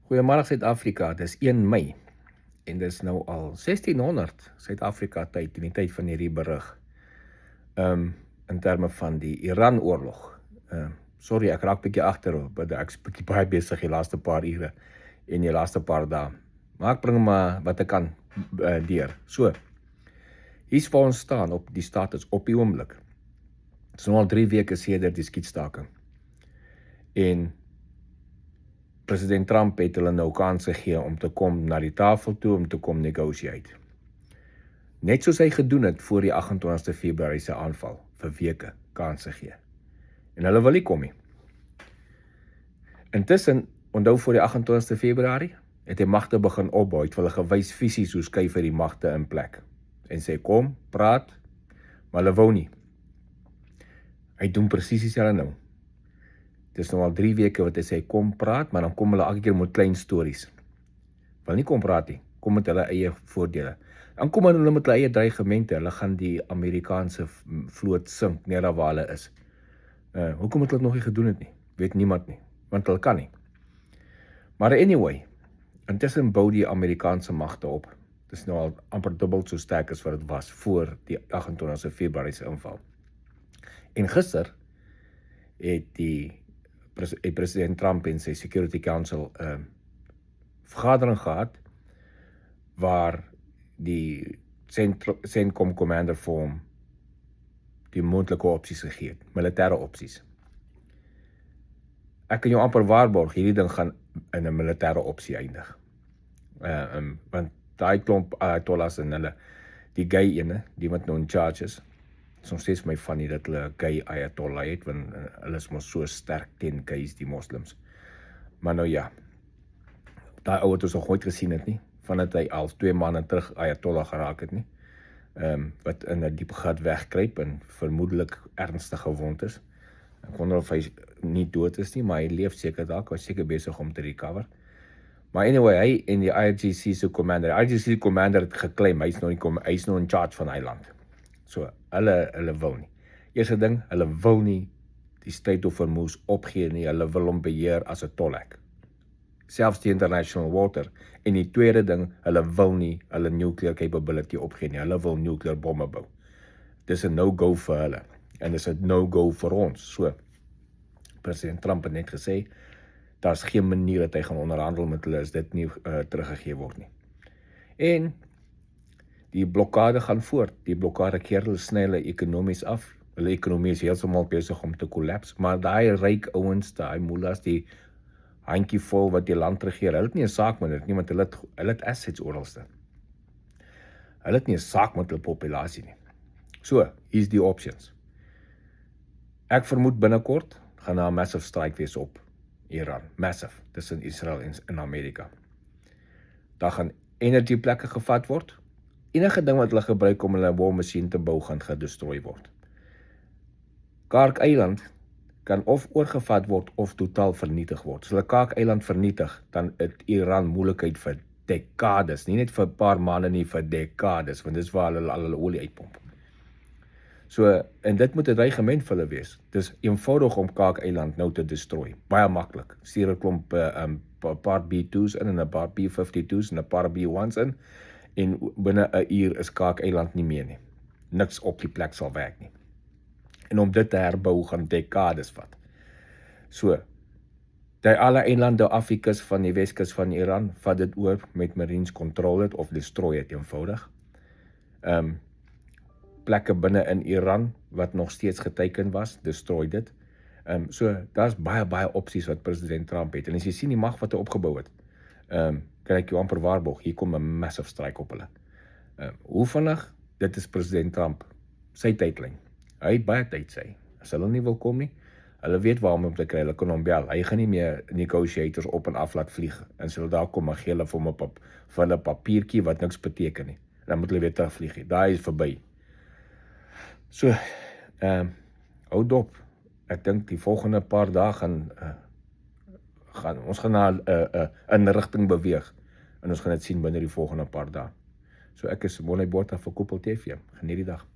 Goeiemôre Suid-Afrika, dis 1 Mei en dis nou al 1600 Suid-Afrika tyd in die tyd van hierdie berig. In terme van die Iran-oorlog. Sorry, ek raak bietjie agter, want ek's bietjie baie besig die laaste paar ure en die laaste paar dae. Maar ek bring maar wat ek kan deur. So, hier's waar ons staan op die status op die oomblik. Dit is nou al 3 weke sedert die skietstaking. En president Trump het hulle nou kans gegee om te kom na die tafel toe, om te kom negotiate. Net soos hy gedoen het voor die 28ste Februarie se aanval, vir weke kans gegee. En hulle wil nie kom nie. Intussen, onthou voor die 28ste Februarie, het hy magte begin opbou, het hulle gewys fisies hoe skuif hy die magte in plek. En sê kom, praat, maar hulle wou nie. Hy doen presies dieselfde nou. Dit is nou al 3 weke wat hy sê, kom praat, maar dan kom hulle elke keer met klein stories. Wil nie kom praat nie, kom met hulle eie voordele. Dan kom hulle met hulle eie dreigemente, hulle gaan die Amerikaanse vloot sink, neer daar waar hulle is. Hoekom het hulle nog nie gedoen het nie? Weet niemand nie, want hulle kan nie. Maar anyway, intussen bou die Amerikaanse magte op. Dit is nou al amper dubbel so sterk as wat dit was voor die 28ste Februarie se inval. En gister het president Trump en sy Security Council vergadering gehad, waar die CENTCOM commander vir hom die moontlike opsies gegee het, militêre opsies. Ek kan jou amper waarborg, hierdie ding gaan in 'n militêre opsie eindig. Want daai klomp ayatollahs en hulle, die gay ene, die wat nou in charge is nog steeds my funny dat hulle gay ayatollah het, want hulle is mos so sterk teen gays, die moslims. Maar nou ja, daai ou het ons nog nooit gesien het nie, vandat hy al 2 maande terug ayatollah geraak het nie, wat in 'n diep gat wegkruip en vermoedelik ernstig gewond is. Ek wonder of hy nie dood is nie, maar hy leef seker dalk, hy is seker besig om te recover. Maar anyway, hy en die IRGC se commander, IRGC commander het geklaim, hy is nou in charge van die land. So, hulle wil nie. Eerste ding, hulle wil nie die Strait of Hormuz opgee nie, hulle wil hom beheer as 'n tolhek. Selfs die international water. En die tweede ding, hulle wil nie hulle nuclear capability opgee nie, hulle wil nuclear bomme bou. Dis 'n no-go vir hulle, en dis 'n no-go vir ons. So, president Trump het net gesê, daar's geen manier dat hy gaan onderhandel met hulle as dit nie teruggegee word nie. En die blokkade gaan voort. Die blokkade keer hulle sny hulle ekonomies af. Hulle ekonomie is heeltemal besig om te kollaps, maar daai ryk ouens, daai mullahs, die handjievol wat die land regeer, hulle het nie 'n saak met dit nie, want hulle het assets oralste. Hulle het nie 'n saak met hulle populasie nie. So, hier's die options. Ek vermoed binnekort gaan daar 'n massive strike wees op Iran. Massive, tussen Israel en Amerika. Daar gaan energy plekke gevat word. Enige ding wat hulle gebruik om hulle bommasjien te bou gaan gedestrooi word. Kaak-eiland kan of oorgevat word of totaal vernietig word. As hulle Kaak-eiland vernietig, dan het Iran moeilikheid vir dekades, nie net vir 'n paar maande nie, vir dekades, want dis waar hulle al hulle olie uitpomp. So, en dit moet 'n dreigement vir hulle wees. Dis eenvoudig om Kaak-eiland nou te destrooi. Baie maklik. Stuur 'n klomp paar B2's in en 'n paar B52's en 'n paar B1's in. En binne 'n uur is Kaak-eiland nie meer nie. Niks op die plek sal werk nie. En om dit te herbou gaan dekades vat. So, die alle eilande af die kus van die Weskus van Iran, vat dit oor met Marines control het of destroy het eenvoudig. Plekke binne in Iran wat nog steeds geteken was, destroy dit. So, daar's baie opsies wat president Trump het. En as jy sien die mag wat hy opgebou het, kan ek jou amper waarborg, hier kom 'n massive strike op hulle. Hoe vinnig? Dit is president Trump, sy tydlyn. Hy het baie tyd sê. As hulle nie wil kom nie, hulle weet waar om te kry, hulle kan hom bel. Hy gaan nie meer negotiators op en af laat vlieg. En as hulle daar kom, maar gee hulle vir hom vir hulle papiertjie wat niks beteken nie. Dan moet hulle weer terugvlieg. Daai is verby. So, hou dop. Ek dink die volgende paar dae ons gaan na 'n rigting beweeg. En ons gaan dit sien binne die volgende paar dae. So ek is Bonnie Botha vir Koppel TV. Geniet die dag.